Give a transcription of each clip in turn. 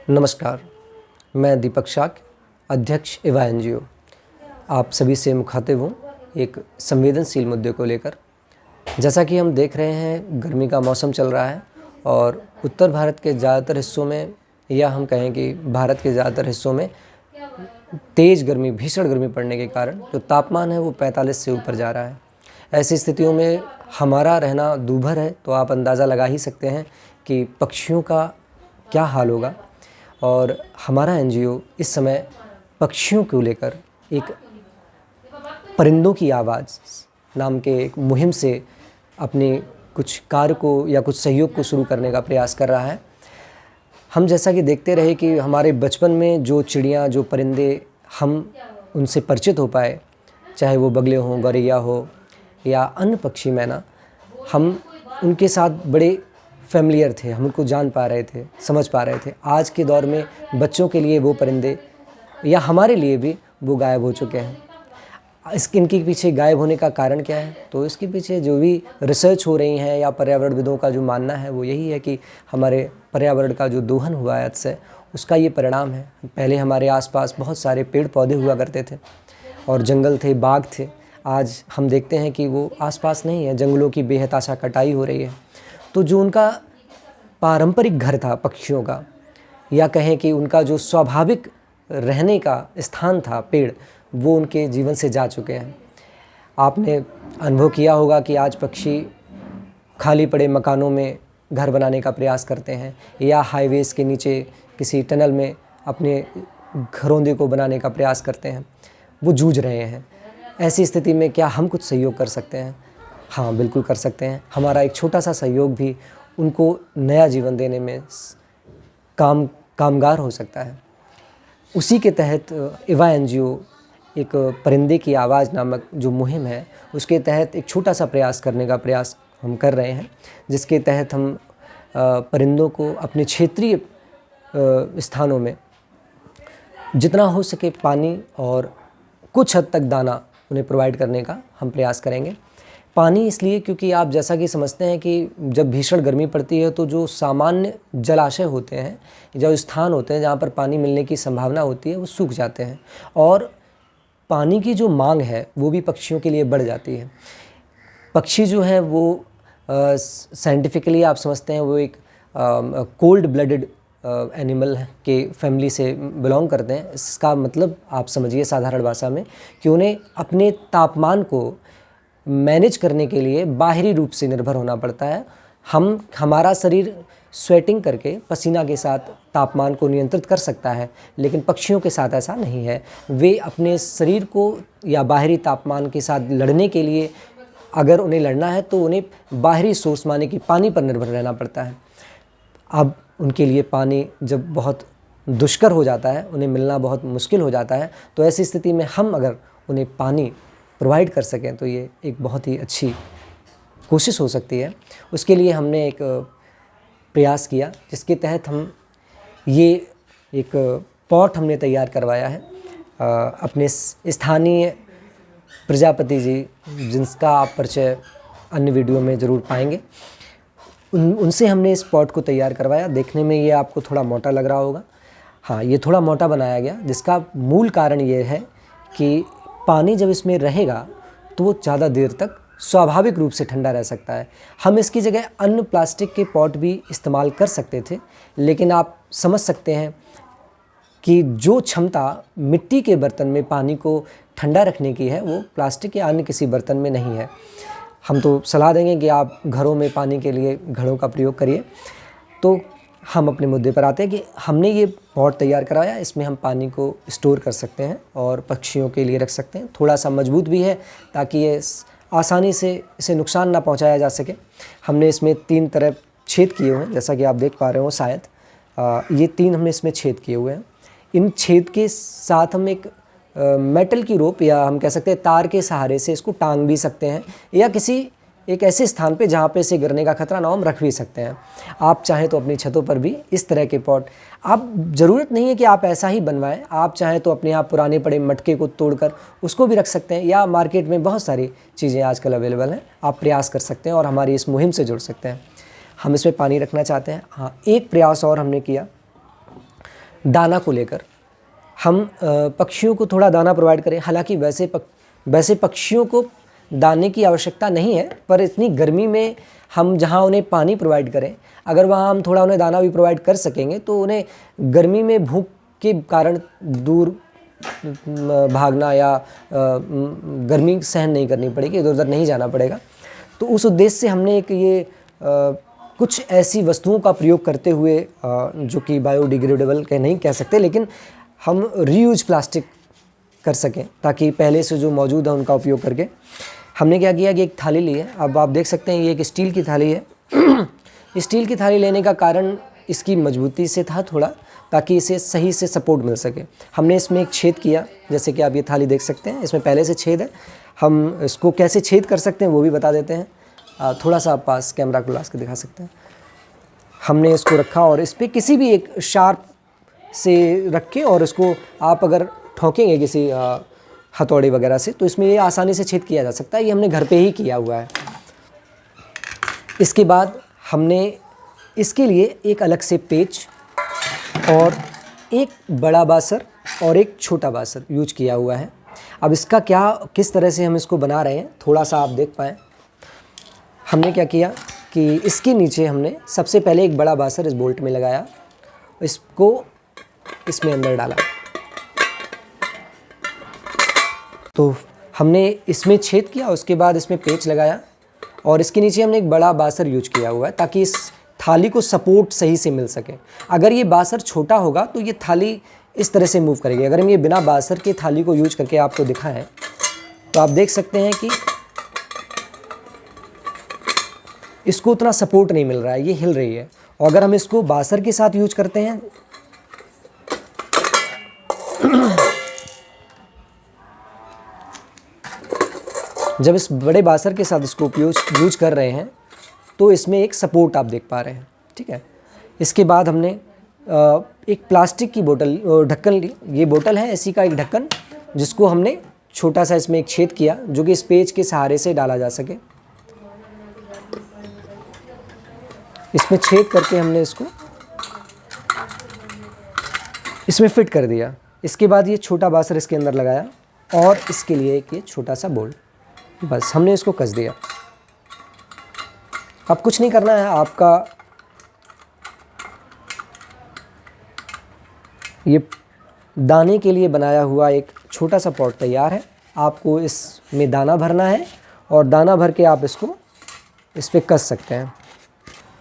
नमस्कार, मैं दीपक शाक, अध्यक्ष इवा एनजीओ। आप सभी से मुखातिब हूँ एक संवेदनशील मुद्दे को लेकर। जैसा कि हम देख रहे हैं, गर्मी का मौसम चल रहा है और उत्तर भारत के ज़्यादातर हिस्सों में, या हम कहें कि भारत के ज़्यादातर हिस्सों में तेज़ गर्मी, भीषण गर्मी पड़ने के कारण जो तापमान है वो 45 से ऊपर जा रहा है। ऐसी स्थितियों में हमारा रहना दूभर है, तो आप अंदाज़ा लगा ही सकते हैं कि पक्षियों का क्या हाल होगा। और हमारा एनजीओ इस समय पक्षियों को लेकर एक परिंदों की आवाज़ नाम के एक मुहिम से अपने कुछ कार्य को या कुछ सहयोग को शुरू करने का प्रयास कर रहा है। हम जैसा कि देखते रहे कि हमारे बचपन में जो चिड़ियाँ, जो परिंदे हम उनसे परिचित हो पाए, चाहे वो बगले हों, गौरैया हो या अन्य पक्षी, मैना, हम उनके साथ बड़े फ़ैमिलियर थे, हम उनको जान पा रहे थे, समझ पा रहे थे। आज के दौर में बच्चों के लिए वो परिंदे या हमारे लिए भी वो गायब हो चुके हैं। इनके पीछे गायब होने का कारण क्या है? तो इसके पीछे जो भी रिसर्च हो रही हैं या पर्यावरणविदों का जो मानना है वो यही है कि हमारे पर्यावरण का जो दोहन हुआ है से उसका ये परिणाम है। पहले हमारे आसपास बहुत सारे पेड़ पौधे हुआ करते थे और जंगल थे, बाग थे। आज हम देखते हैं कि वो आसपास नहीं है, जंगलों की बेहताशा कटाई हो रही है। तो जो उनका पारंपरिक घर था पक्षियों का, या कहें कि उनका जो स्वाभाविक रहने का स्थान था पेड़, वो उनके जीवन से जा चुके हैं। आपने अनुभव किया होगा कि आज पक्षी खाली पड़े मकानों में घर बनाने का प्रयास करते हैं या हाईवेज़ के नीचे किसी टनल में अपने घरौंदे को बनाने का प्रयास करते हैं। वो जूझ रहे हैं। ऐसी स्थिति में क्या हम कुछ सहयोग कर सकते हैं? हाँ, बिल्कुल कर सकते हैं। हमारा एक छोटा सा सहयोग भी उनको नया जीवन देने में कामगार हो सकता है। उसी के तहत इवा एनजीओ एक परिंदे की आवाज़ नामक जो मुहिम है, उसके तहत एक छोटा सा प्रयास हम कर रहे हैं, जिसके तहत हम परिंदों को अपने क्षेत्रीय स्थानों में जितना हो सके पानी और कुछ हद तक दाना उन्हें प्रोवाइड करने का हम प्रयास करेंगे। पानी इसलिए क्योंकि आप जैसा कि समझते हैं कि जब भीषण गर्मी पड़ती है तो जो सामान्य जलाशय होते हैं, जो स्थान होते हैं जहाँ पर पानी मिलने की संभावना होती है, वो सूख जाते हैं और पानी की जो मांग है वो भी पक्षियों के लिए बढ़ जाती है। पक्षी जो है वो साइंटिफिकली आप समझते हैं वो एक कोल्ड ब्लडेड एनिमल के फैमिली से बिलोंग करते हैं। इसका मतलब आप समझिए साधारण भाषा में कि उन्हें अपने तापमान को मैनेज करने के लिए बाहरी रूप से निर्भर होना पड़ता है। हमारा शरीर स्वेटिंग करके पसीना के साथ तापमान को नियंत्रित कर सकता है, लेकिन पक्षियों के साथ ऐसा नहीं है। वे अपने शरीर को या बाहरी तापमान के साथ लड़ने के लिए, अगर उन्हें लड़ना है तो उन्हें बाहरी सोर्स माने कि पानी पर निर्भर रहना पड़ता है। अब उनके लिए पानी जब बहुत दुष्कर हो जाता है, उन्हें मिलना बहुत मुश्किल हो जाता है, तो ऐसी स्थिति में हम अगर उन्हें पानी प्रोवाइड कर सकें तो ये एक बहुत ही अच्छी कोशिश हो सकती है। उसके लिए हमने एक प्रयास किया, जिसके तहत हम ये एक पॉट हमने तैयार करवाया है। अपने स्थानीय प्रजापति जी, जिनका आप परिचय अन्य वीडियो में ज़रूर पाएंगे, उनसे हमने इस पॉट को तैयार करवाया। देखने में ये आपको थोड़ा मोटा लग रहा होगा। हाँ, ये थोड़ा मोटा बनाया गया, जिसका मूल कारण ये है कि पानी जब इसमें रहेगा तो वो ज़्यादा देर तक स्वाभाविक रूप से ठंडा रह सकता है। हम इसकी जगह अन्य प्लास्टिक के पॉट भी इस्तेमाल कर सकते थे, लेकिन आप समझ सकते हैं कि जो क्षमता मिट्टी के बर्तन में पानी को ठंडा रखने की है वो प्लास्टिक या अन्य किसी बर्तन में नहीं है। हम तो सलाह देंगे कि आप घरों में पानी के लिए घड़ों का प्रयोग करिए। तो हम अपने मुद्दे पर आते हैं कि हमने ये पॉट तैयार कराया, इसमें हम पानी को स्टोर कर सकते हैं और पक्षियों के लिए रख सकते हैं। थोड़ा सा मजबूत भी है ताकि ये आसानी से इसे नुकसान ना पहुंचाया जा सके। हमने इसमें 3 तरफ छेद किए हुए हैं, जैसा कि आप देख पा रहे हो शायद। ये 3 हमने इसमें छेद किए हुए हैं। इन छेद के साथ हम एक मेटल की रोप या हम कह सकते हैं तार के सहारे से इसको टांग भी सकते हैं, या किसी एक ऐसे स्थान पे जहाँ पे इसे गिरने का खतरा ना हो, हम रख भी सकते हैं। आप चाहें तो अपनी छतों पर भी इस तरह के पॉट, आप ज़रूरत नहीं है कि आप ऐसा ही बनवाएं। आप चाहें तो अपने यहाँ पुराने पड़े मटके को तोड़कर उसको भी रख सकते हैं, या मार्केट में बहुत सारी चीज़ें आजकल अवेलेबल हैं। आप प्रयास कर सकते हैं और हमारी इस मुहिम से जुड़ सकते हैं। हम इसमें पानी रखना चाहते हैं। हाँ, एक प्रयास और हमने किया। दाना को लेकर हम पक्षियों को थोड़ा दाना प्रोवाइड करें। हालांकि वैसे पक्षियों को दाने की आवश्यकता नहीं है, पर इतनी गर्मी में हम जहां उन्हें पानी प्रोवाइड करें, अगर वहां हम थोड़ा उन्हें दाना भी प्रोवाइड कर सकेंगे तो उन्हें गर्मी में भूख के कारण दूर भागना या गर्मी सहन नहीं करनी पड़ेगी, इधर उधर नहीं जाना पड़ेगा। तो उस उद्देश्य से हमने एक ये कुछ ऐसी वस्तुओं का प्रयोग करते हुए, जो कि बायोडिग्रेडेबल नहीं कह सकते, लेकिन हम रीयूज प्लास्टिक कर सकें, ताकि पहले से जो मौजूद है उनका उपयोग करके हमने क्या किया कि एक थाली ली है। अब आप देख सकते हैं ये एक स्टील की थाली है। स्टील की थाली लेने का कारण इसकी मजबूती से था थोड़ा, ताकि इसे सही से सपोर्ट मिल सके। हमने इसमें एक छेद किया, जैसे कि आप ये थाली देख सकते हैं, इसमें पहले से छेद है। हम इसको कैसे छेद कर सकते हैं वो भी बता देते हैं। थोड़ा सा आप पास कैमरा को ला के दिखा सकते हैं। हमने इसको रखा और इस पर किसी भी एक शार्प से रख के, और इसको आप अगर ठोकेंगे किसी हथौड़े वगैरह से, तो इसमें ये आसानी से छेद किया जा सकता है। ये हमने घर पे ही किया हुआ है। इसके बाद हमने इसके लिए एक अलग से पेच और एक बड़ा बासर और एक छोटा बासर यूज किया हुआ है। अब इसका किस तरह से हम इसको बना रहे हैं, थोड़ा सा आप देख पाएँ। हमने क्या किया कि इसके नीचे हमने सबसे पहले एक बड़ा बासर इस बोल्ट में लगाया, इसको इसमें अंदर डाला। तो हमने इसमें छेद किया, उसके बाद इसमें पेच लगाया और इसके नीचे हमने एक बड़ा बासर यूज किया हुआ है, ताकि इस थाली को सपोर्ट सही से मिल सके। अगर ये बासर छोटा होगा तो ये थाली इस तरह से मूव करेगी। अगर हम ये बिना बासर के थाली को यूज करके आपको दिखाएं तो आप देख सकते हैं कि इसको उतना सपोर्ट नहीं मिल रहा है, ये हिल रही है। और अगर हम इसको बासर के साथ यूज करते हैं जब इस बड़े बासर के साथ इसको यूज कर रहे हैं तो इसमें एक सपोर्ट आप देख पा रहे हैं, ठीक है। इसके बाद हमने एक प्लास्टिक की बोतल ढक्कन ली। ये बोतल है ऐसी का एक ढक्कन, जिसको हमने छोटा सा इसमें एक छेद किया, जो कि इस पेच के सहारे से डाला जा सके। इसमें छेद करके हमने इसको इसमें फिट कर दिया। इसके बाद ये छोटा बासर इसके अंदर लगाया और इसके लिए एक ये छोटा सा बोल्ट, बस हमने इसको कस दिया। अब कुछ नहीं करना है, आपका ये दाने के लिए बनाया हुआ एक छोटा सा पॉट तैयार है। आपको इसमें दाना भरना है और दाना भर के आप इसको इस पर कस सकते हैं,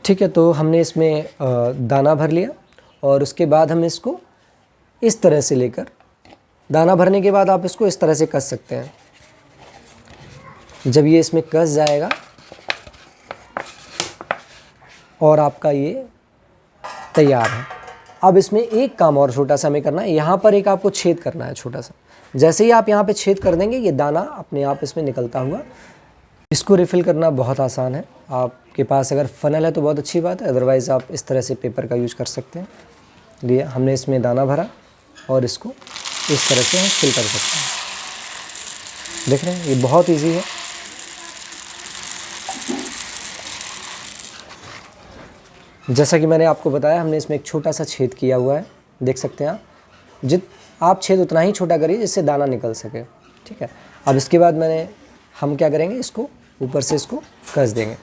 ठीक है। तो हमने इसमें दाना भर लिया और उसके बाद हम इसको इस तरह से लेकर, दाना भरने के बाद आप इसको इस तरह से कस सकते हैं। जब ये इसमें कस जाएगा और आपका ये तैयार है। अब इसमें एक काम और छोटा सा हमें करना है, यहाँ पर एक आपको छेद करना है छोटा सा। जैसे ही आप यहाँ पे छेद कर देंगे, ये दाना अपने आप इसमें निकलता हुआ। इसको रिफ़िल करना बहुत आसान है। आपके पास अगर फ़नल है तो बहुत अच्छी बात है, अदरवाइज़ आप इस तरह से पेपर का यूज़ कर सकते हैं। लिए हमने इसमें दाना भरा और इसको इस तरह से हम फिल कर सकते हैं। देख रहे हैं, ये बहुत ईजी है। जैसा कि मैंने आपको बताया, हमने इसमें एक छोटा सा छेद किया हुआ है, देख सकते हैं आप। आप छेद उतना ही छोटा करिए जिससे दाना निकल सके, ठीक है। अब इसके बाद हम क्या करेंगे, इसको ऊपर से इसको कस देंगे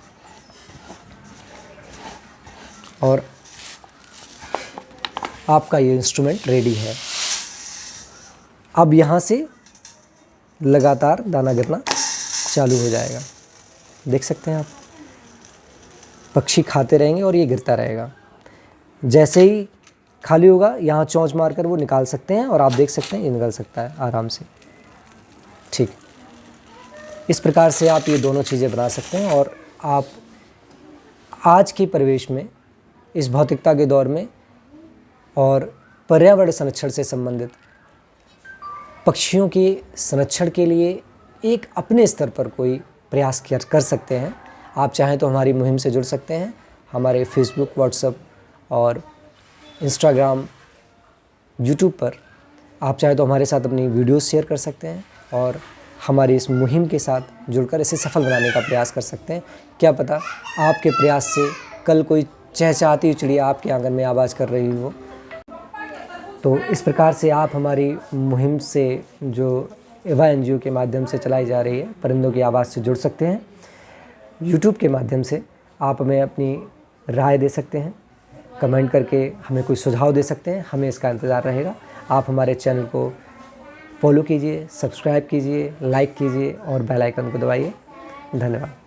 और आपका ये इंस्ट्रूमेंट रेडी है। अब यहाँ से लगातार दाना गिरना चालू हो जाएगा, देख सकते हैं आप। पक्षी खाते रहेंगे और ये गिरता रहेगा। जैसे ही खाली होगा, यहाँ चोंच मारकर वो निकाल सकते हैं और आप देख सकते हैं ये निकल सकता है आराम से, ठीक। इस प्रकार से आप ये दोनों चीज़ें बना सकते हैं। और आप आज के परिवेश में, इस भौतिकता के दौर में और पर्यावरण संरक्षण से संबंधित पक्षियों के संरक्षण के लिए एक अपने स्तर पर कोई प्रयास कर सकते हैं। आप चाहें तो हमारी मुहिम से जुड़ सकते हैं। हमारे फेसबुक, व्हाट्सएप और इंस्टाग्राम, यूट्यूब पर आप चाहें तो हमारे साथ अपनी वीडियोस शेयर कर सकते हैं और हमारी इस मुहिम के साथ जुड़कर इसे सफल बनाने का प्रयास कर सकते हैं। क्या पता आपके प्रयास से कल कोई चहचहाती हुई चिड़िया आपके आंगन में आवाज़ कर रही हो। तो इस प्रकार से आप हमारी मुहिम से जो इवा एनजीओ के माध्यम से चलाई जा रही है परिंदों की आवाज़ से जुड़ सकते हैं। यूट्यूब के माध्यम से आप हमें अपनी राय दे सकते हैं, कमेंट करके हमें कोई सुझाव दे सकते हैं, हमें इसका इंतज़ार रहेगा। आप हमारे चैनल को फॉलो कीजिए, सब्सक्राइब कीजिए, लाइक कीजिए और बेल आइकन को दबाइए। धन्यवाद।